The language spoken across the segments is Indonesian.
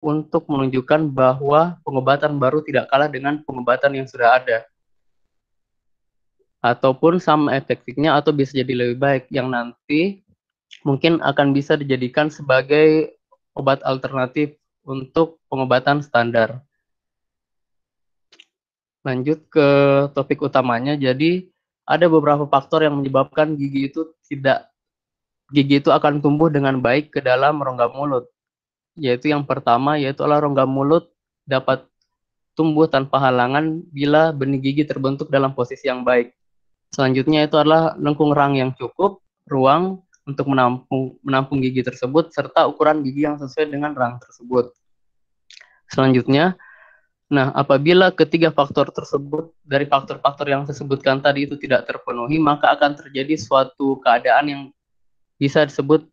untuk menunjukkan bahwa pengobatan baru tidak kalah dengan pengobatan yang sudah ada, ataupun sama efektifnya atau bisa jadi lebih baik, yang nanti mungkin akan bisa dijadikan sebagai obat alternatif untuk pengobatan standar. Lanjut ke topik utamanya, jadi ada beberapa faktor yang menyebabkan gigi itu akan tumbuh dengan baik ke dalam rongga mulut. Yaitu yang pertama, yaitu adalah rongga mulut dapat tumbuh tanpa halangan bila benih gigi terbentuk dalam posisi yang baik. Selanjutnya itu adalah lengkung rang yang cukup, ruang untuk menampung gigi tersebut, serta ukuran gigi yang sesuai dengan rang tersebut. Selanjutnya, nah apabila ketiga faktor tersebut, dari faktor-faktor yang saya sebutkan tadi itu tidak terpenuhi, maka akan terjadi suatu keadaan yang bisa disebut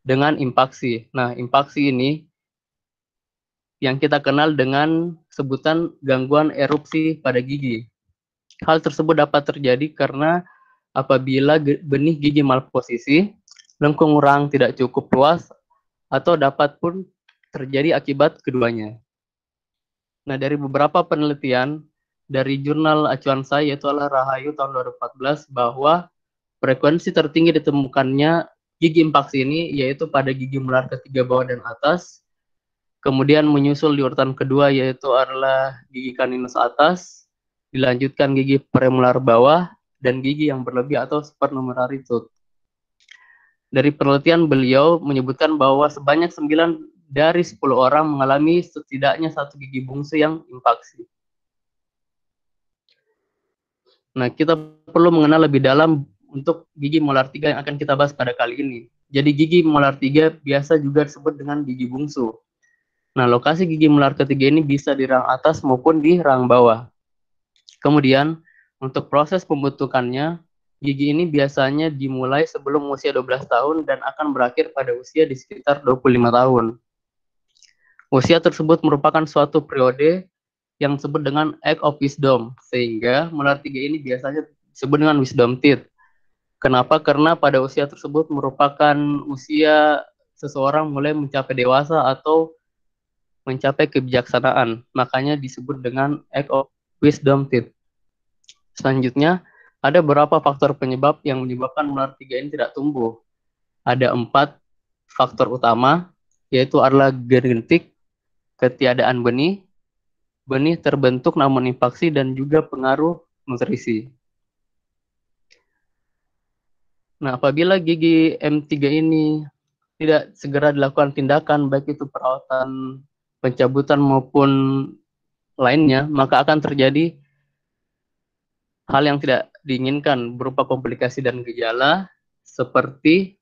dengan impaksi. Nah, impaksi ini yang kita kenal dengan sebutan gangguan erupsi pada gigi. Hal tersebut dapat terjadi karena apabila benih gigi malposisi, lengkung rang tidak cukup luas, atau dapat pun terjadi akibat keduanya. Nah, dari beberapa penelitian dari jurnal acuan saya, yaitu adalah Rahayu tahun 2014, bahwa frekuensi tertinggi ditemukannya gigi impaksi ini yaitu pada gigi molar ketiga bawah dan atas, kemudian menyusul di urutan kedua yaitu adalah gigi kaninus atas, dilanjutkan gigi premolar bawah, dan gigi yang berlebih atau supernumerary tooth. Dari penelitian beliau menyebutkan bahwa sebanyak 9 dari 10 orang mengalami setidaknya satu gigi bungsu yang impaksi. Nah, kita perlu mengenal lebih dalam untuk gigi molar 3 yang akan kita bahas pada kali ini. Jadi gigi molar 3 biasa juga disebut dengan gigi bungsu. Nah, lokasi gigi molar ketiga ini bisa di rang atas maupun di rang bawah. Kemudian, untuk proses pembentukannya, gigi ini biasanya dimulai sebelum usia 12 tahun dan akan berakhir pada usia di sekitar 25 tahun. Usia tersebut merupakan suatu periode yang disebut dengan Age of Wisdom, sehingga molar 3 ini biasanya disebut dengan wisdom teeth. Kenapa? Karena pada usia tersebut merupakan usia seseorang mulai mencapai dewasa atau mencapai kebijaksanaan. Makanya disebut dengan Age of Wisdom teeth. Selanjutnya, ada beberapa faktor penyebab yang menyebabkan molar 3 ini tidak tumbuh. Ada 4 faktor utama, yaitu adalah genetik, ketiadaan benih, benih terbentuk namun impaksi, dan juga pengaruh nutrisi. Nah, apabila gigi M3 ini tidak segera dilakukan tindakan, baik itu perawatan, pencabutan maupun lainnya, maka akan terjadi hal yang tidak diinginkan berupa komplikasi dan gejala seperti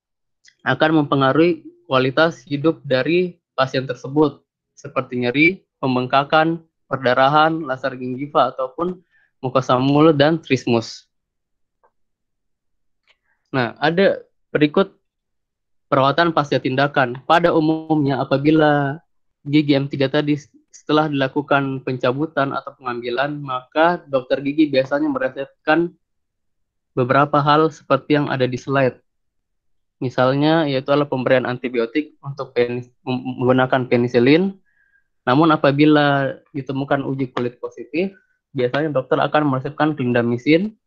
akan mempengaruhi kualitas hidup dari pasien tersebut, seperti nyeri, pembengkakan, perdarahan, lasar gingiva, ataupun mukosa mulut dan trismus. Nah, ada berikut perawatan pasca tindakan. Pada umumnya apabila gigi M3 tadi setelah dilakukan pencabutan atau pengambilan, maka dokter gigi biasanya meresepkan beberapa hal seperti yang ada di slide. Misalnya yaitu adalah pemberian antibiotik untuk menggunakan penisilin. Namun apabila ditemukan uji kulit positif, biasanya dokter akan meresepkan clindamycin,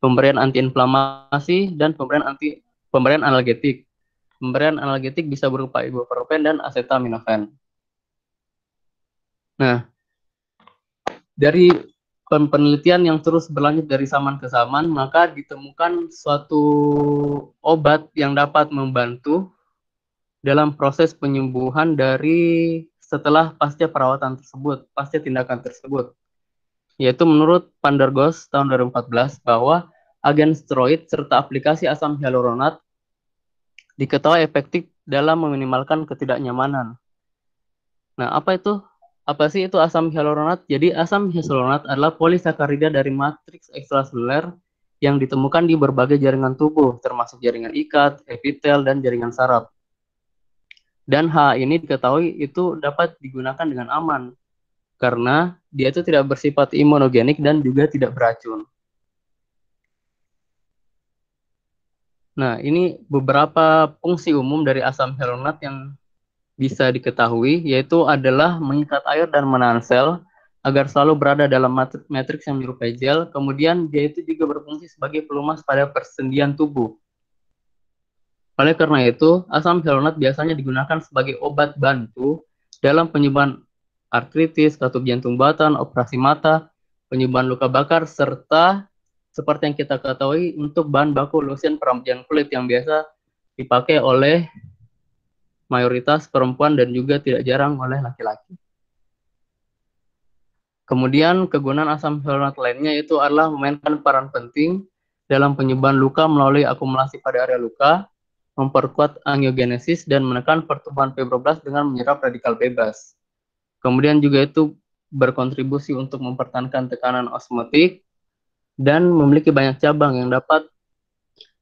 pemberian antiinflamasi, dan pemberian analgetik. Pemberian analgetik bisa berupa ibuprofen dan acetaminophen. Nah, dari penelitian yang terus berlanjut dari zaman ke zaman, maka ditemukan suatu obat yang dapat membantu dalam proses penyembuhan dari setelah pasca perawatan tersebut, pasca tindakan tersebut. Yaitu menurut Pandergos tahun 2014 bahwa agen steroid serta aplikasi asam hyaluronat diketahui efektif dalam meminimalkan ketidaknyamanan. Nah, apa sih itu asam hyaluronat? Jadi asam hyaluronat adalah polisakarida dari matriks ekstraseluler yang ditemukan di berbagai jaringan tubuh, termasuk jaringan ikat, epitel, dan jaringan saraf. Dan hal ini diketahui itu dapat digunakan dengan aman, karena dia itu tidak bersifat imunogenik dan juga tidak beracun. Nah, ini beberapa fungsi umum dari asam hyaluronat yang bisa diketahui, yaitu adalah mengikat air dan menahan sel agar selalu berada dalam matriks yang menyerupai gel. Kemudian dia itu juga berfungsi sebagai pelumas pada persendian tubuh. Oleh karena itu, asam hyaluronat biasanya digunakan sebagai obat bantu dalam penyembuhan artritis, katup jantung buatan, operasi mata, penyembuhan luka bakar, serta seperti yang kita ketahui untuk bahan baku lotion perapian kulit yang biasa dipakai oleh mayoritas perempuan dan juga tidak jarang oleh laki-laki. Kemudian kegunaan asam hyaluronat lainnya itu adalah memainkan peran penting dalam penyembuhan luka melalui akumulasi pada area luka, memperkuat angiogenesis dan menekan pertumbuhan fibroblast dengan menyerap radikal bebas. Kemudian juga itu berkontribusi untuk mempertahankan tekanan osmotik dan memiliki banyak cabang yang dapat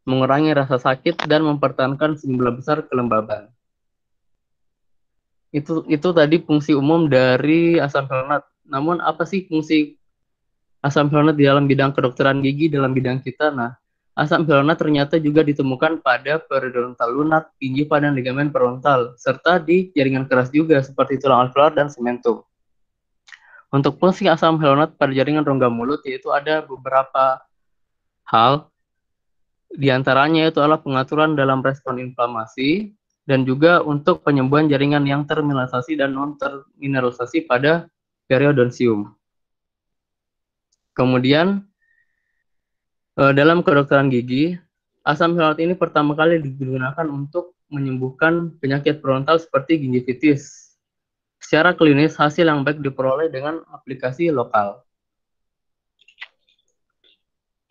mengurangi rasa sakit dan mempertahankan sejumlah besar kelembaban. Itu tadi fungsi umum dari asam hyaluronat. Namun apa sih fungsi asam hyaluronat di dalam bidang kedokteran gigi dalam bidang kita? Nah, asam hyaluronat ternyata juga ditemukan pada periodontal lunak, gingiva, dan ligamen perontal, serta di jaringan keras juga seperti tulang alveolar dan sementum. Untuk fungsi asam hyaluronat pada jaringan rongga mulut yaitu ada beberapa hal, di antaranya itu adalah pengaturan dalam respon inflamasi, dan juga untuk penyembuhan jaringan yang termineralisasi dan non-termineralisasi pada periodontium. Kemudian, dalam kedokteran gigi, asam hyaluronat ini pertama kali digunakan untuk menyembuhkan penyakit perontal seperti gingivitis. Secara klinis, hasil yang baik diperoleh dengan aplikasi lokal.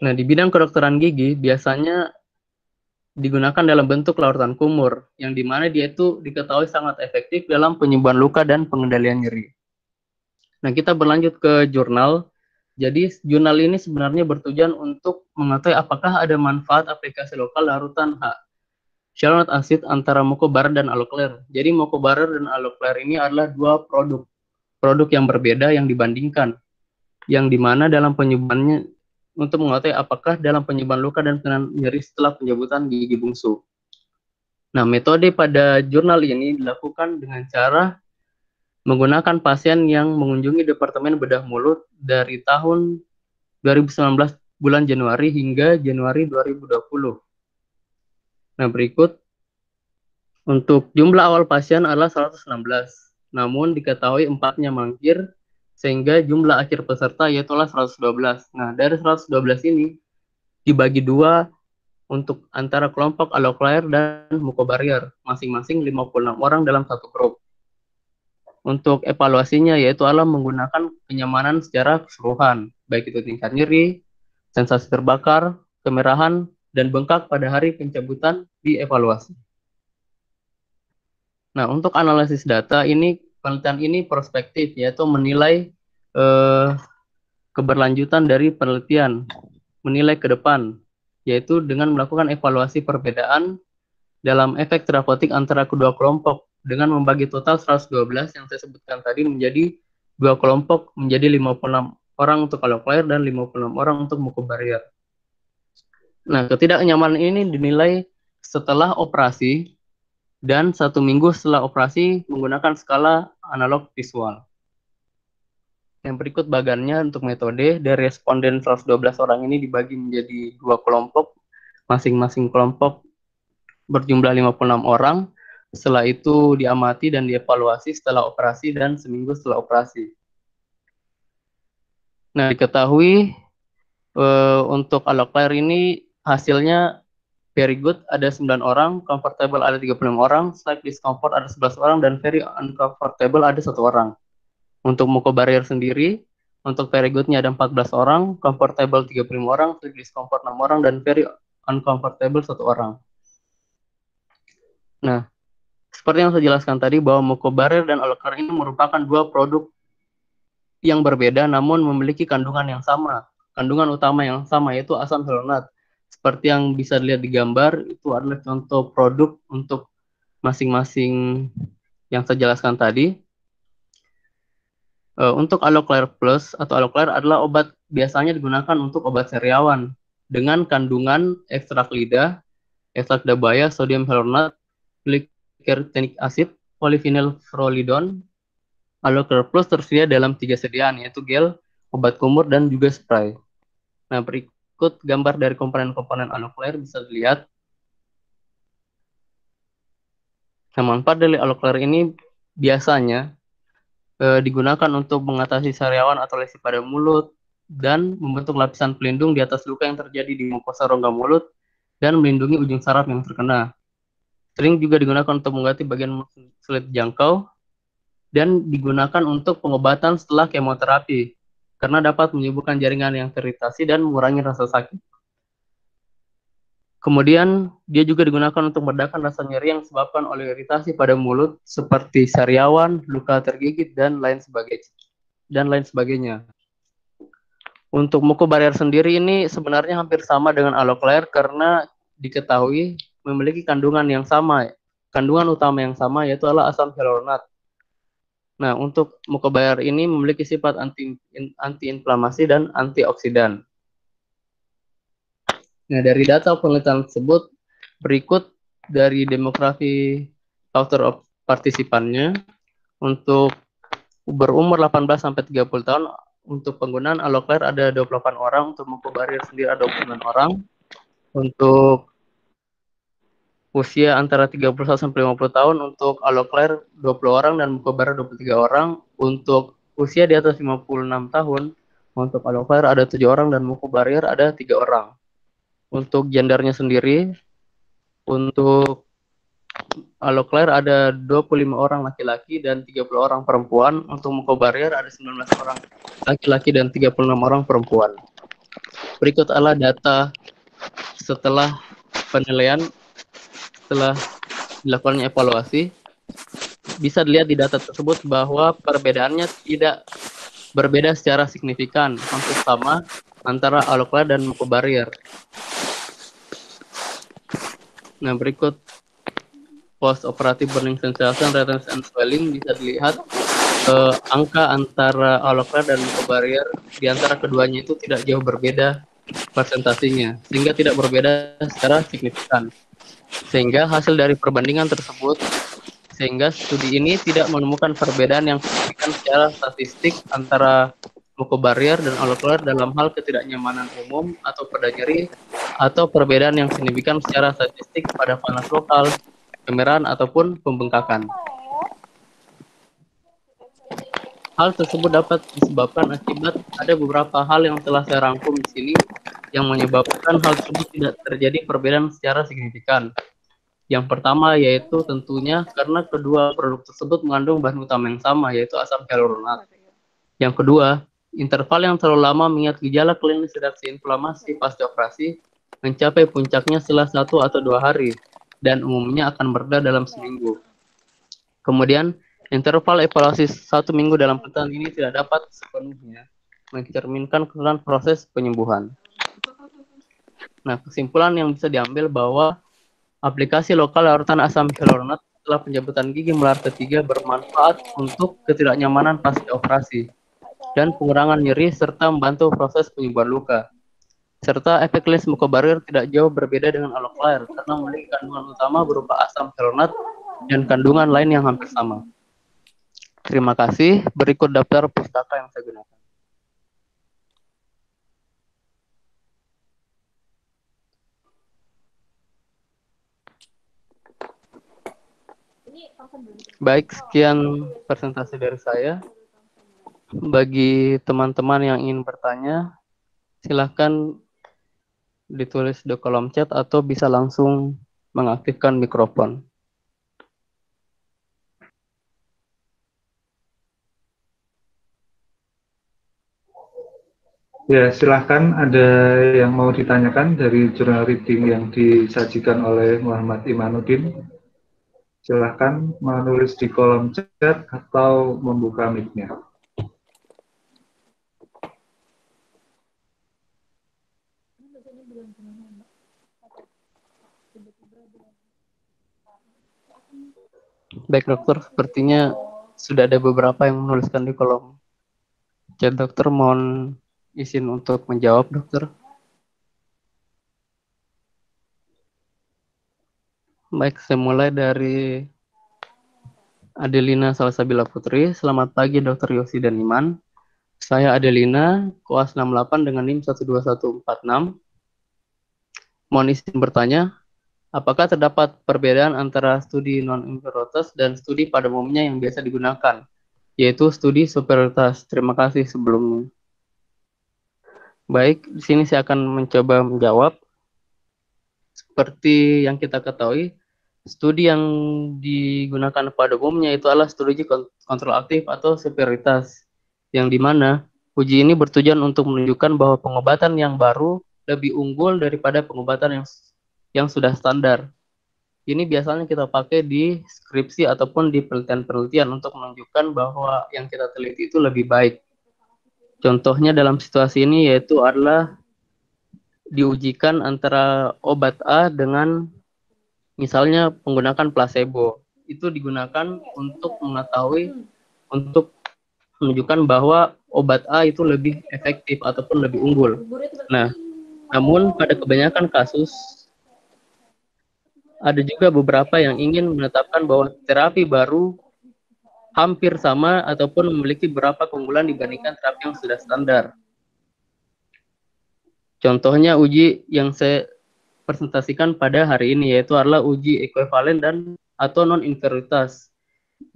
Nah, di bidang kedokteran gigi, biasanya digunakan dalam bentuk larutan kumur, yang dimana dia itu diketahui sangat efektif dalam penyembuhan luka dan pengendalian nyeri. Nah, kita berlanjut ke jurnal. Jadi, jurnal ini sebenarnya bertujuan untuk mengetahui apakah ada manfaat aplikasi lokal larutan hyaluronat asid antara mucobarer dan Aloclair. Jadi, mucobarer dan Aloclair ini adalah dua produk yang berbeda yang dibandingkan, yang dimana dalam penyembuhannya untuk mengetahui apakah dalam penyembuhan luka dan penanganan nyeri setelah pencabutan gigi bungsu. Nah, metode pada jurnal ini dilakukan dengan cara menggunakan pasien yang mengunjungi Departemen Bedah Mulut dari tahun 2019 bulan Januari hingga Januari 2020. Nah, berikut untuk jumlah awal pasien adalah 116, namun diketahui 4-nya mangkir, sehingga jumlah akhir peserta yaitu 112. Nah, dari 112 ini dibagi dua untuk antara kelompok Aloclair dan mucobarier, masing-masing 56 orang dalam satu grup. Untuk evaluasinya yaitu adalah menggunakan kenyamanan secara keseluruhan, baik itu tingkat nyeri, sensasi terbakar, kemerahan, dan bengkak pada hari pencabutan dievaluasi. Nah, untuk analisis data ini, penelitian ini prospektif, yaitu menilai keberlanjutan dari penelitian, menilai ke depan, yaitu dengan melakukan evaluasi perbedaan dalam efek terapeutik antara kedua kelompok, dengan membagi total 112 yang saya sebutkan tadi menjadi dua kelompok, menjadi 56 orang untuk Aloclair dan 56 orang untuk mucobarier. Nah, ketidaknyamanan ini dinilai setelah operasi dan 1 minggu setelah operasi menggunakan skala analog visual. Yang berikut bagannya untuk metode, dari responden 112 orang ini dibagi menjadi dua kelompok, masing-masing kelompok berjumlah 56 orang. Setelah itu diamati dan dievaluasi setelah operasi dan seminggu setelah operasi. Nah, diketahui untuk Aloclair ini hasilnya very good ada 9 orang, comfortable ada 36 orang, slight discomfort ada 11 orang, dan very uncomfortable ada 1 orang. Untuk mucobarier sendiri, untuk very good-nya ada 14 orang, comfortable 35 orang, slight discomfort 6 orang, dan very uncomfortable 1 orang. Nah, seperti yang saya jelaskan tadi bahwa mucobarier dan Aloclair ini merupakan dua produk yang berbeda namun memiliki kandungan yang sama. Kandungan utama yang sama yaitu asam hyaluronat. Seperti yang bisa dilihat di gambar, itu adalah contoh produk untuk masing-masing yang saya jelaskan tadi. Untuk Aloclair Plus atau Aloclair adalah obat biasanya digunakan untuk obat sariawan dengan kandungan ekstrak lidah, ekstrak dabaya, sodium hyaluronat, glyceric acid, polyphenylfrolidone, Aloclair Plus tersedia dalam 3 sediaan, yaitu gel, obat kumur, dan juga spray. Nah, berikut gambar dari komponen-komponen Aloclair bisa dilihat. Nah, manfaat dari Aloclair ini biasanya digunakan untuk mengatasi sariawan atau lesi pada mulut dan membentuk lapisan pelindung di atas luka yang terjadi di mukosa rongga mulut dan melindungi ujung saraf yang terkena. Sering juga digunakan untuk mengobati bagian sulit jangkau dan digunakan untuk pengobatan setelah kemoterapi karena dapat menyembuhkan jaringan yang teriritasi dan mengurangi rasa sakit. Kemudian, dia juga digunakan untuk meredakan rasa nyeri yang disebabkan oleh iritasi pada mulut seperti sariawan, luka tergigit, dan lain sebagainya. Untuk mucobarier sendiri ini sebenarnya hampir sama dengan Aloclair karena diketahui memiliki kandungan yang sama, kandungan utama yang sama yaitu adalah asam hyaluronat. Nah, untuk mucobarier ini memiliki sifat antiinflamasi dan antioksidan. Nah, dari data penelitian tersebut, berikut dari demografi faktor partisipannya untuk berumur 18 sampai 30 tahun untuk penggunaan Aloclair ada 28 orang, untuk mucobarier sendiri ada 29 orang, untuk usia antara 31 sampai 50 tahun untuk Aloclair 20 orang dan mucobarier 23 orang, untuk usia di atas 56 tahun untuk Aloclair ada 7 orang dan mucobarier ada 3 orang. Untuk gendernya sendiri, untuk Aloclair ada 25 orang laki-laki dan 30 orang perempuan. Untuk mucobarier ada 19 orang laki-laki dan 36 orang perempuan. Berikut adalah data setelah penilaian, setelah dilakukan evaluasi. Bisa dilihat di data tersebut bahwa perbedaannya tidak berbeda secara signifikan, hampir sama antara Aloclair dan mucobarier. Nah, berikut post operative burning sensation, redness and swelling bisa dilihat angka antara Aloclair dan mucobarier di antara keduanya itu tidak jauh berbeda persentasinya, sehingga tidak berbeda secara signifikan. Sehingga hasil dari perbandingan tersebut, sehingga studi ini tidak menemukan perbedaan yang signifikan secara statistik antara mucobarier dan Aloclair dalam hal ketidaknyamanan umum atau pada nyeri, atau perbedaan yang signifikan secara statistik pada panas lokal, kemerahan, ataupun pembengkakan. Hal tersebut dapat disebabkan akibat ada beberapa hal yang telah saya rangkum di sini yang menyebabkan hal tersebut tidak terjadi perbedaan secara signifikan. Yang pertama yaitu tentunya karena kedua produk tersebut mengandung bahan utama yang sama, yaitu asam hyaluronat. Yang kedua, interval yang terlalu lama mengingat gejala klinis reaksi inflamasi pasca operasi mencapai puncaknya setelah 1 atau 2 hari dan umumnya akan mereda dalam seminggu. Kemudian, interval evaluasi 1 minggu dalam pertahanan ini tidak dapat sepenuhnya mencerminkan keseluruhan proses penyembuhan. Nah, kesimpulan yang bisa diambil bahwa aplikasi lokal larutan asam hyaluronat setelah pencabutan gigi molar ketiga bermanfaat untuk ketidaknyamanan pasca operasi dan pengurangan nyeri serta membantu proses penyembuhan luka. Serta efek klinis mucobarier tidak jauh berbeda dengan Aloclair karena memiliki kandungan utama berupa asam hyaluronat dan kandungan lain yang hampir sama. Terima kasih. Berikut daftar pustaka yang saya gunakan. Baik, sekian presentasi dari saya. Bagi teman-teman yang ingin bertanya, silahkan ditulis di kolom chat atau bisa langsung mengaktifkan mikrofon. Ya, silahkan ada yang mau ditanyakan dari jurnal reading yang disajikan oleh Muhammad Imanuddin. Silahkan menulis di kolom chat atau membuka mic-nya. Baik dokter, sepertinya sudah ada beberapa yang menuliskan di kolom chat. Dokter, mohon izin untuk menjawab, dokter. Baik, saya mulai dari Adelina Salsabila Putri. Selamat pagi Dr. Yosi dan Iman. Saya Adelina, koas 68 dengan NIM 12146. Mohon izin bertanya, apakah terdapat perbedaan antara studi non-inferioritas dan studi pada umumnya yang biasa digunakan, yaitu studi superioritas? Terima kasih sebelumnya. Baik, di sini saya akan mencoba menjawab. Seperti yang kita ketahui, studi yang digunakan pada umumnya itu adalah studi kontrol aktif atau superioritas, yang dimana uji ini bertujuan untuk menunjukkan bahwa pengobatan yang baru lebih unggul daripada pengobatan yang sudah standar. Ini biasanya kita pakai di skripsi ataupun di penelitian-penelitian untuk menunjukkan bahwa yang kita teliti itu lebih baik. Contohnya dalam situasi ini yaitu adalah diujikan antara obat A dengan misalnya menggunakan placebo. Itu digunakan untuk mengetahui, untuk menunjukkan bahwa obat A itu lebih efektif ataupun lebih unggul. Nah, namun pada kebanyakan kasus ada juga beberapa yang ingin menetapkan bahwa terapi baru hampir sama ataupun memiliki beberapa keunggulan dibandingkan terapi yang sudah standar. Contohnya uji yang saya presentasikan pada hari ini yaitu adalah uji ekuivalen dan atau non-inferioritas,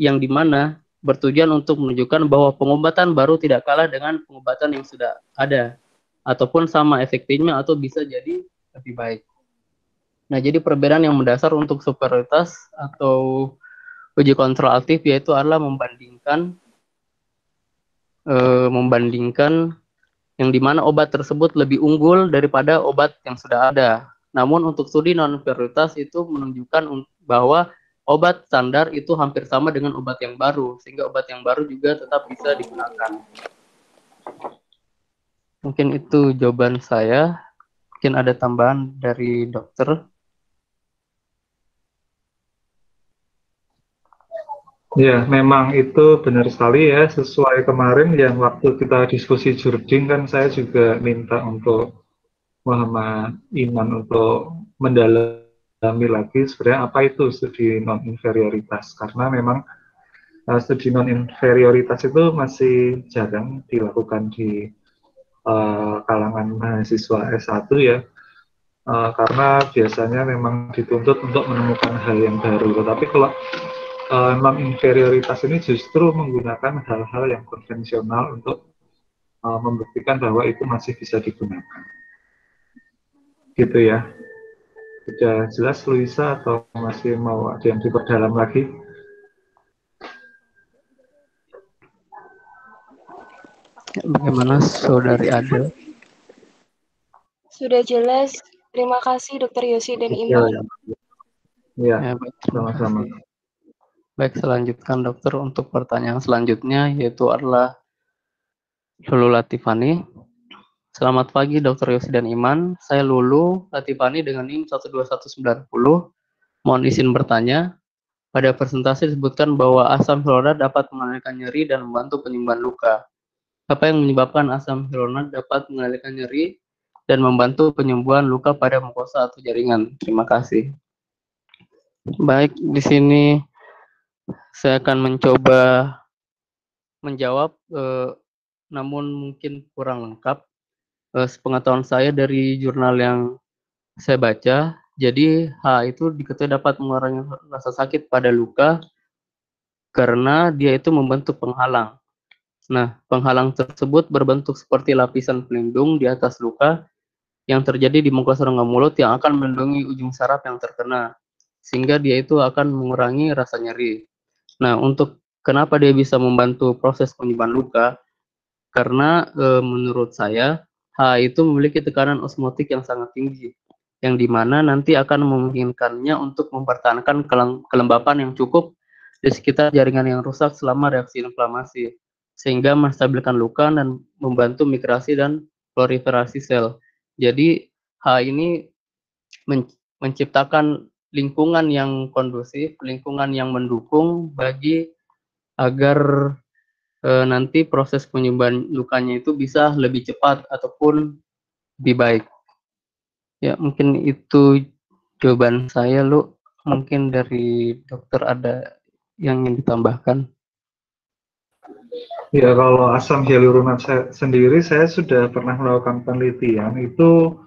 yang dimana bertujuan untuk menunjukkan bahwa pengobatan baru tidak kalah dengan pengobatan yang sudah ada, ataupun sama efektifnya atau bisa jadi lebih baik. Nah, jadi perbedaan yang mendasar untuk superioritas atau uji kontrol aktif yaitu adalah membandingkan yang dimana obat tersebut lebih unggul daripada obat yang sudah ada. Namun untuk studi non-inferioritas itu menunjukkan bahwa obat standar itu hampir sama dengan obat yang baru, sehingga obat yang baru juga tetap bisa digunakan. Mungkin itu jawaban saya. Mungkin ada tambahan dari dokter. Ya, memang itu benar sekali ya, sesuai kemarin yang waktu kita diskusi jurding kan saya juga minta untuk Muhammad Iman untuk mendalami lagi sebenarnya apa itu studi non-inferioritas, karena memang studi non-inferioritas itu masih jarang dilakukan di kalangan mahasiswa S1 ya, karena biasanya memang dituntut untuk menemukan hal yang baru, tetapi kalau non-inferioritas ini justru menggunakan hal-hal yang konvensional untuk membuktikan bahwa itu masih bisa digunakan. Gitu ya. Sudah jelas Luisa atau masih mau ada yang diperdalam lagi? Bagaimana Saudari Adel? Sudah jelas. Terima kasih Dr. Yosi dan Iman. Ya, baik, sama-sama. Baik, selanjutkan dokter untuk pertanyaan selanjutnya yaitu adalah Lulu Latifani. Selamat pagi Dr. Yosi dan Iman. Saya Lulu Latifani dengan NIM 12190. Mohon izin bertanya. Pada presentasi disebutkan bahwa asam hyaluronat dapat mengalirkan nyeri dan membantu penyembuhan luka. Apa yang menyebabkan asam hyaluronat dapat mengalirkan nyeri dan membantu penyembuhan luka pada mukosa atau jaringan? Terima kasih. Baik, di sini saya akan mencoba menjawab, namun mungkin kurang lengkap. Sepengetahuan saya dari jurnal yang saya baca, jadi H itu diketahui dapat mengurangi rasa sakit pada luka karena dia itu membentuk penghalang. Nah, penghalang tersebut berbentuk seperti lapisan pelindung di atas luka yang terjadi di mukosa rongga mulut yang akan melindungi ujung saraf yang terkena, sehingga dia itu akan mengurangi rasa nyeri. Nah, untuk kenapa dia bisa membantu proses penyembuhan luka? Karena menurut saya H itu memiliki tekanan osmotik yang sangat tinggi, yang dimana nanti akan memungkinkannya untuk mempertahankan kelembapan yang cukup di sekitar jaringan yang rusak selama reaksi inflamasi, sehingga menstabilkan luka dan membantu migrasi dan proliferasi sel. Jadi H ini menciptakan lingkungan yang kondusif, lingkungan yang mendukung bagi agar nanti proses penyembuhan lukanya itu bisa lebih cepat ataupun lebih baik. Ya, mungkin itu jawaban saya, Lu. Mungkin dari dokter ada yang ingin ditambahkan? Ya, kalau asam hyaluronat sendiri saya sudah pernah melakukan penelitian itu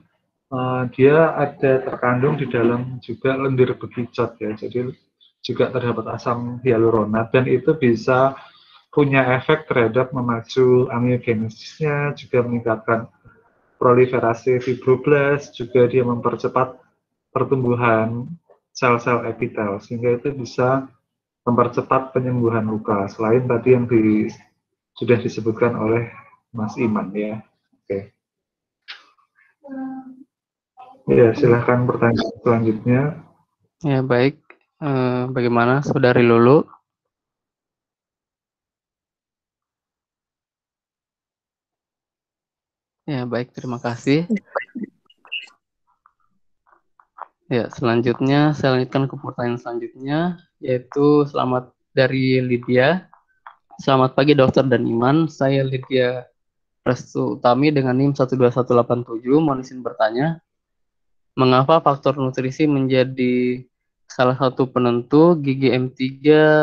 dia ada terkandung di dalam juga lendir bekicot ya. Jadi juga terdapat asam hyaluronat dan itu bisa punya efek terhadap memacu angiogenesisnya, juga meningkatkan proliferasi fibroblast, juga dia mempercepat pertumbuhan sel-sel epitel sehingga itu bisa mempercepat penyembuhan luka. Selain tadi yang sudah disebutkan oleh Mas Iman ya. Oke. Ya, silahkan pertanyaan selanjutnya. Ya, baik. Bagaimana Saudari Lulu? Ya, baik. Terima kasih. Ya, selanjutnya saya lanjutkan ke pertanyaan selanjutnya, yaitu selamat dari Lydia. Selamat pagi dokter dan Iman. Saya Lydia Restu Utami dengan NIM 12187. Mohon izin bertanya, mengapa faktor nutrisi menjadi salah satu penentu gigi M3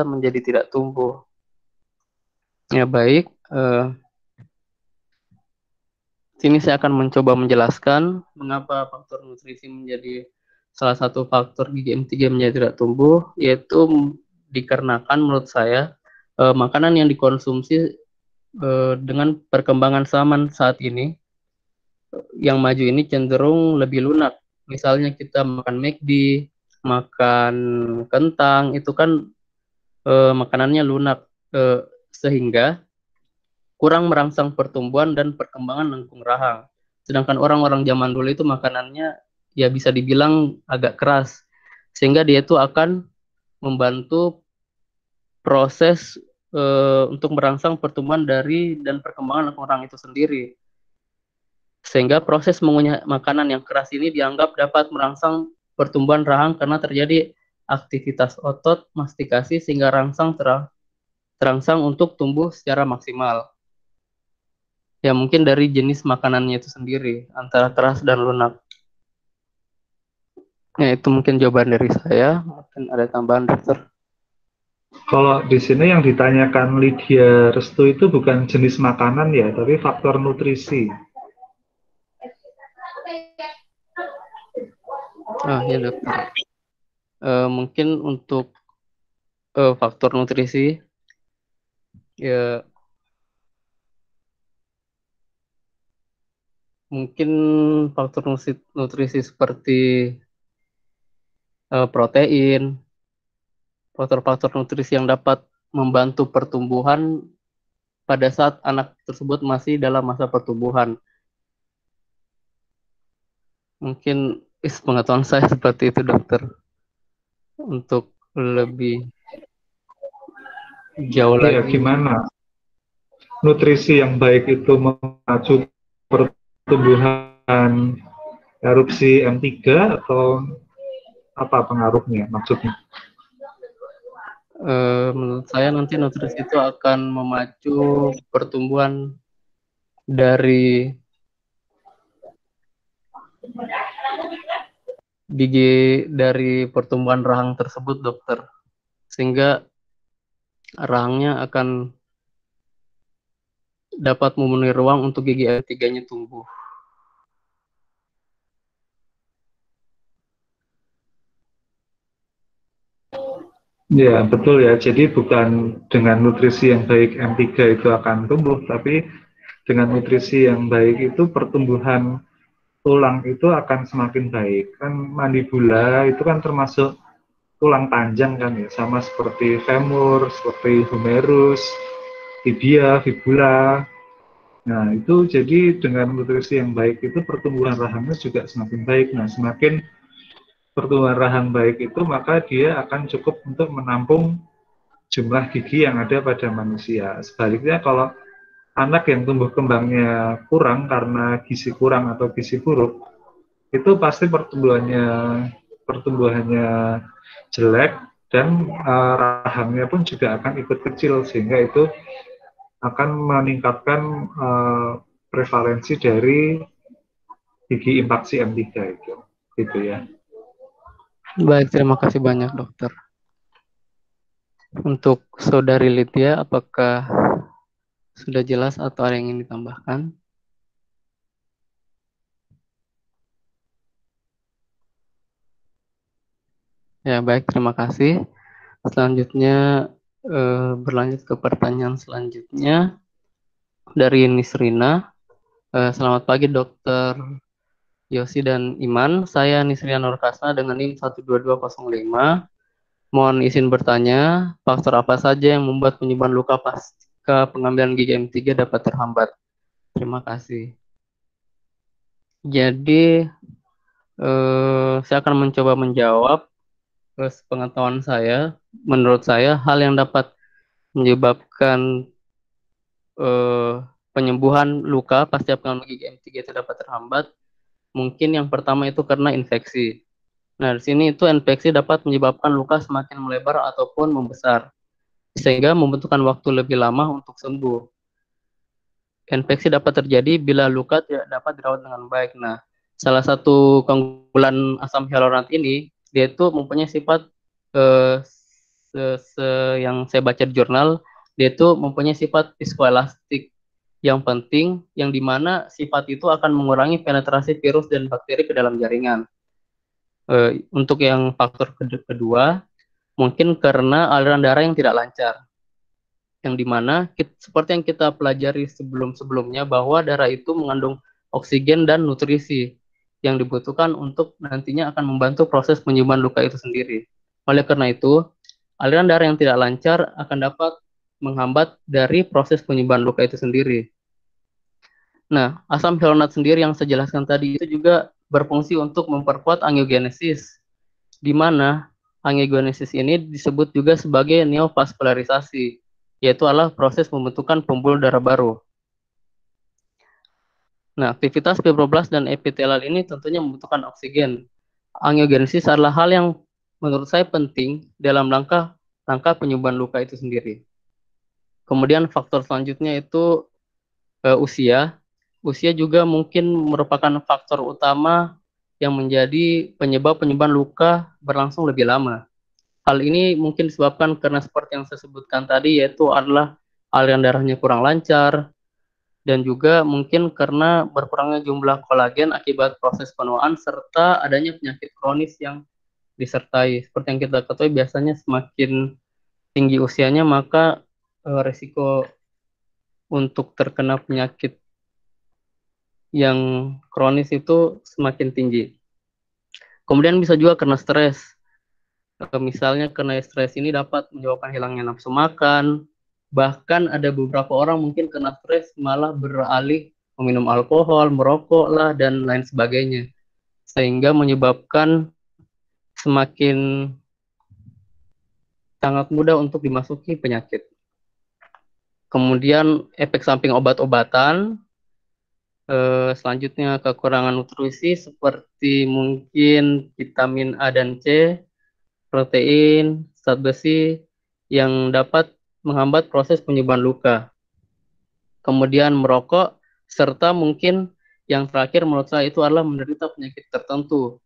menjadi tidak tumbuh? Ya, baik. Sini saya akan mencoba menjelaskan mengapa faktor nutrisi menjadi salah satu faktor gigi M3 menjadi tidak tumbuh, yaitu dikarenakan menurut saya makanan yang dikonsumsi dengan perkembangan zaman saat ini yang maju ini cenderung lebih lunak. Misalnya kita makan McD, makan kentang, itu kan makanannya lunak, sehingga kurang merangsang pertumbuhan dan perkembangan lengkung rahang. Sedangkan orang-orang zaman dulu itu makanannya ya bisa dibilang agak keras, sehingga dia itu akan membantu proses untuk merangsang pertumbuhan dari dan perkembangan lengkung rahang itu sendiri. Sehingga proses mengunyah makanan yang keras ini dianggap dapat merangsang pertumbuhan rahang karena terjadi aktivitas otot mastikasi sehingga terangsang untuk tumbuh secara maksimal. Ya mungkin dari jenis makanannya itu sendiri, antara keras dan lunak. Ya itu mungkin jawaban dari saya. Mungkin ada tambahan dokter. Kalau di sini yang ditanyakan Lydia Restu itu bukan jenis makanan ya, tapi faktor nutrisi. Ya dokter. Mungkin untuk faktor nutrisi, ya mungkin faktor nutrisi seperti protein, faktor-faktor nutrisi yang dapat membantu pertumbuhan pada saat anak tersebut masih dalam masa pertumbuhan. Mungkin pengetahuan saya seperti itu dokter. Untuk lebih jauh Ya, lagi. gimana? Nutrisi yang baik itu memacu pertumbuhan erupsi M3 atau apa pengaruhnya maksudnya? Menurut saya nanti nutrisi itu akan memacu pertumbuhan dari dari pertumbuhan rahang tersebut dokter, sehingga rahangnya akan dapat memenuhi ruang untuk gigi M3-nya tumbuh. Ya, betul ya. Jadi bukan dengan nutrisi yang baik M3 itu akan tumbuh, tapi dengan nutrisi yang baik itu pertumbuhan tulang itu akan semakin baik. Kan mandibula itu kan termasuk tulang panjang kan ya, sama seperti femur, seperti humerus, tibia, fibula. Nah, itu jadi dengan nutrisi yang baik itu pertumbuhan rahangnya juga semakin baik. Nah, semakin pertumbuhan rahang baik itu maka dia akan cukup untuk menampung jumlah gigi yang ada pada manusia. Sebaliknya kalau anak yang tumbuh kembangnya kurang karena gizi kurang atau gizi buruk, itu pasti pertumbuhannya jelek dan rahangnya pun juga akan ikut kecil sehingga itu akan meningkatkan prevalensi dari gigi impaksi M3 itu, gitu ya. Baik, terima kasih banyak dokter. Untuk Saudari Lydia, apakah sudah jelas atau ada yang ingin ditambahkan? Ya, baik, terima kasih. Selanjutnya berlanjut ke pertanyaan selanjutnya dari Nisrina. Selamat pagi Dokter Yosi dan Iman. Saya Nisrina Nurkasna dengan NIM 12205. Mohon izin bertanya, faktor apa saja yang membuat penyembuhan luka pasca pengambilan gigi M3 dapat terhambat? Terima kasih. Jadi, saya akan mencoba menjawab sepengetahuan saya. Menurut saya, hal yang dapat menyebabkan penyembuhan luka pasca pengambilan gigi M3 itu dapat terhambat. Mungkin yang pertama itu karena infeksi. Nah, di sini itu infeksi dapat menyebabkan luka semakin melebar ataupun membesar, sehingga membutuhkan waktu lebih lama untuk sembuh. Infeksi dapat terjadi bila luka tidak dapat dirawat dengan baik. Nah, salah satu keunggulan asam hyaluronat ini, dia itu mempunyai sifat yang saya baca di jurnal, dia itu mempunyai sifat viskoelastik yang penting, yang dimana sifat itu akan mengurangi penetrasi virus dan bakteri ke dalam jaringan. Untuk yang faktor kedua, mungkin karena aliran darah yang tidak lancar, yang dimana seperti yang kita pelajari sebelum-sebelumnya bahwa darah itu mengandung oksigen dan nutrisi yang dibutuhkan untuk nantinya akan membantu proses penyembuhan luka itu sendiri. Oleh karena itu, aliran darah yang tidak lancar akan dapat menghambat dari proses penyembuhan luka itu sendiri. Nah, asam hyaluronat sendiri yang saya jelaskan tadi itu juga berfungsi untuk memperkuat angiogenesis, di mana angiogenesis ini disebut juga sebagai neovaskularisasi, yaitu adalah proses pembentukan pembuluh darah baru. Nah, aktivitas fibroblast dan epitelial ini tentunya membutuhkan oksigen. Angiogenesis adalah hal yang menurut saya penting dalam rangka penyembuhan luka itu sendiri. Kemudian faktor selanjutnya itu usia. Usia juga mungkin merupakan faktor utama yang menjadi penyebab luka berlangsung lebih lama. Hal ini mungkin disebabkan karena seperti yang saya sebutkan tadi, yaitu adalah aliran darahnya kurang lancar, dan juga mungkin karena berkurangnya jumlah kolagen akibat proses penuaan, serta adanya penyakit kronis yang disertai. Seperti yang kita ketahui, biasanya semakin tinggi usianya, maka resiko untuk terkena penyakit yang kronis itu semakin tinggi. Kemudian bisa juga karena stres. Misalnya karena stres ini dapat menyebabkan hilangnya nafsu makan, bahkan ada beberapa orang mungkin kena stres malah beralih meminum alkohol, merokok lah, dan lain sebagainya. Sehingga menyebabkan semakin sangat mudah untuk dimasuki penyakit. Kemudian efek samping obat-obatan, selanjutnya kekurangan nutrisi seperti mungkin vitamin A dan C, protein, zat besi yang dapat menghambat proses penyembuhan luka. Kemudian merokok, serta mungkin yang terakhir menurut saya itu adalah menderita penyakit tertentu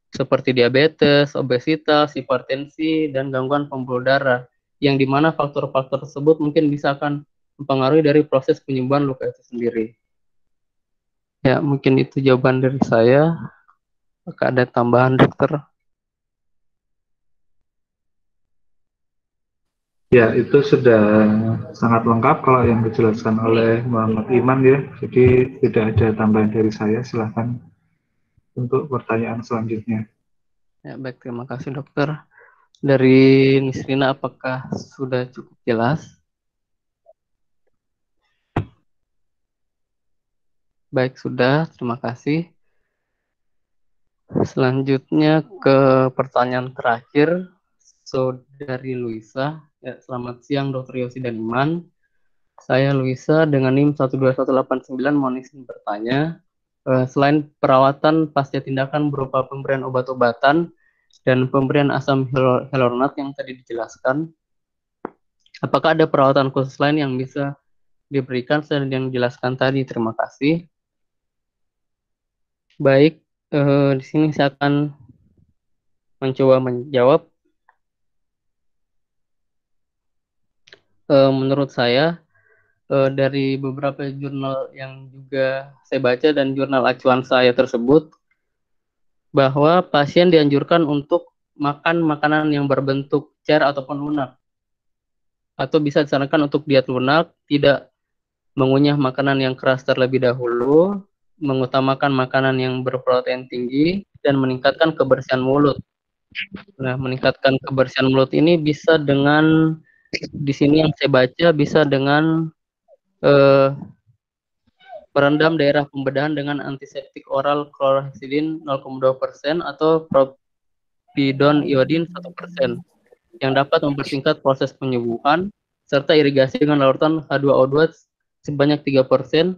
seperti diabetes, obesitas, hipertensi, dan gangguan pembuluh darah, yang dimana faktor-faktor tersebut mungkin bisa akan mempengaruhi dari proses penyembuhan luka itu sendiri. Ya, mungkin itu jawaban dari saya. Apakah ada tambahan, dokter? Ya, itu sudah sangat lengkap kalau yang dijelaskan oleh Muhammad Iman ya. Jadi tidak ada tambahan dari saya. Silahkan untuk pertanyaan selanjutnya. Ya, baik, terima kasih dokter. Dari Nisrina, apakah sudah cukup jelas? Baik, sudah. Terima kasih. Selanjutnya ke pertanyaan terakhir, Saudari Luisa. Ya, selamat siang, Dr. Yosi dan Iman. Saya Luisa dengan NIM 12189, mohon izin bertanya. Selain perawatan pasca tindakan berupa pemberian obat-obatan dan pemberian asam hyaluronat yang tadi dijelaskan, apakah ada perawatan khusus lain yang bisa diberikan selain yang dijelaskan tadi? Terima kasih. Baik, di sini saya akan mencoba menjawab. menurut saya dari beberapa jurnal yang juga saya baca dan jurnal acuan saya tersebut, bahwa pasien dianjurkan untuk makan makanan yang berbentuk cair ataupun lunak, atau bisa disarankan untuk diet lunak, tidak mengunyah makanan yang keras terlebih dahulu, mengutamakan makanan yang berprotein tinggi, dan meningkatkan kebersihan mulut. Nah, meningkatkan kebersihan mulut ini bisa dengan, di sini yang saya baca, bisa dengan merendam daerah pembedahan dengan antiseptik oral chlorhexidin 0,2% atau propidon iodin 1%, yang dapat mempersingkat proses penyembuhan, serta irigasi dengan larutan H2O2 sebanyak 3%,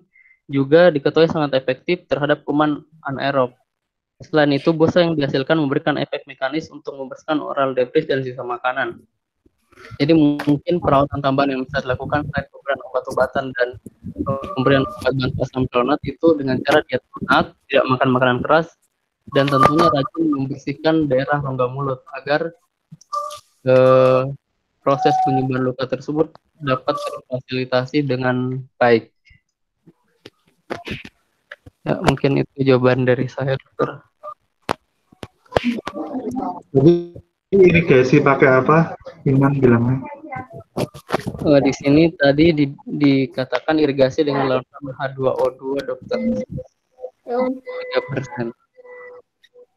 juga diketahui sangat efektif terhadap kuman anaerob. Selain itu, busa yang dihasilkan memberikan efek mekanis untuk membersihkan oral debris dan sisa makanan. Jadi mungkin perawatan tambahan yang bisa dilakukan selain pemberian obat-obatan dan pemberian obat bantu asam pelonat itu dengan cara diet lunak, tidak makan makanan keras, dan tentunya rajin membersihkan daerah rongga mulut agar proses penyembuhan luka tersebut dapat terfasilitasi dengan baik. Ya, mungkin itu jawaban dari saya, dokter. Jadi irigasi pakai apa? Iman bilangnya. Di sini tadi dikatakan irigasi dengan larutan H2O2, dokter. 3%.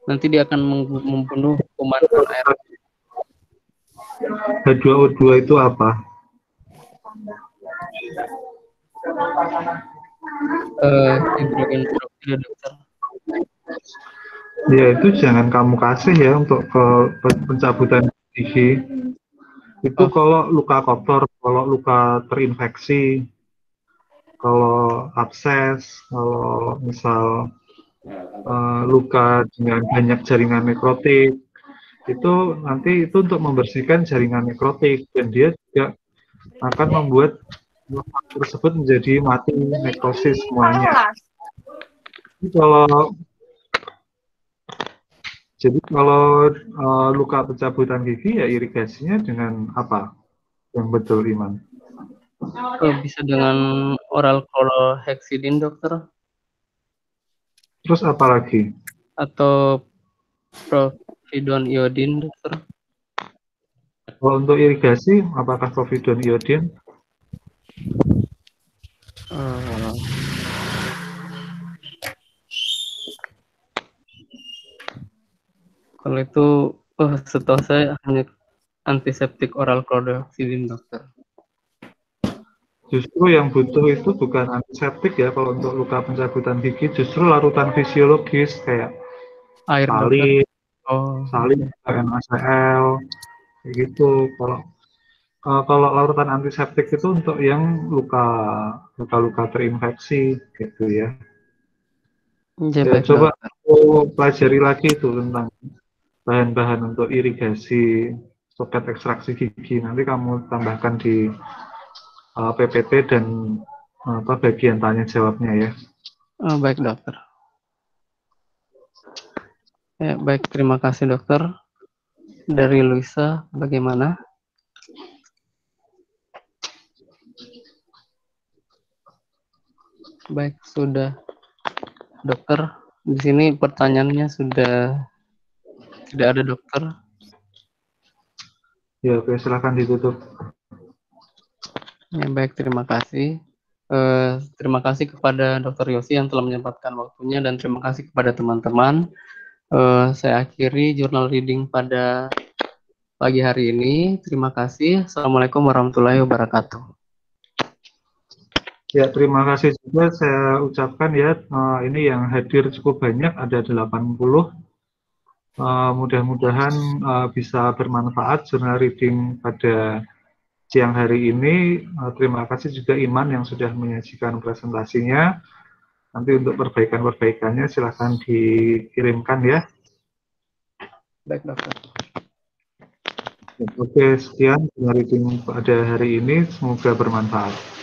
Nanti dia akan membunuh kuman anaerob. H2O2 itu apa? Hidrogen peroksida, dokter. Ya itu jangan kamu kasih ya untuk pencabutan gigi. Itu kalau luka kotor, kalau luka terinfeksi, kalau abses, kalau misal luka dengan banyak jaringan nekrotik, itu nanti itu untuk membersihkan jaringan nekrotik, dan dia juga akan membuat luka tersebut menjadi mati, nekrosis semuanya. Jadi kalau luka pencabutan gigi ya irigasinya dengan apa yang betul, Iman? Bisa dengan oral chlorhexidin, dokter. Terus apa lagi? Atau propidon iodin, dokter. Kalau untuk irigasi, apakah propidon iodin? Kalau itu, setahu saya hanya antiseptik oral chlorhexidin, dokter. Justru yang butuh itu bukan antiseptik ya, kalau untuk luka pencabutan gigi, justru larutan fisiologis kayak Air, salin, dokter. NaCl, kayak gitu. Kalau larutan antiseptik itu untuk yang luka-luka terinfeksi gitu ya. Ya, coba pelajari lagi itu tentang bahan-bahan untuk irigasi soket ekstraksi gigi. Nanti kamu tambahkan di PPT dan bagian tanya jawabnya ya. Baik, dokter. Ya, baik, terima kasih, dokter. Dari Luisa, bagaimana? Baik, sudah, dokter. Di sini pertanyaannya sudah tidak ada, dokter. Ya, oke, silakan ditutup. Ya, baik, terima kasih. Terima kasih kepada Dr. Yosi yang telah menyempatkan waktunya, dan terima kasih kepada teman-teman. Saya akhiri jurnal reading pada pagi hari ini. Terima kasih. Assalamualaikum warahmatullahi wabarakatuh. Ya, terima kasih juga saya ucapkan ya, ini yang hadir cukup banyak, ada 80. Mudah-mudahan bisa bermanfaat jurnal reading pada siang hari ini. Terima kasih juga Iman yang sudah menyajikan presentasinya. Nanti untuk perbaikan-perbaikannya silahkan dikirimkan ya. Baik, dokter. Oke, sekian jurnal reading pada hari ini. Semoga bermanfaat.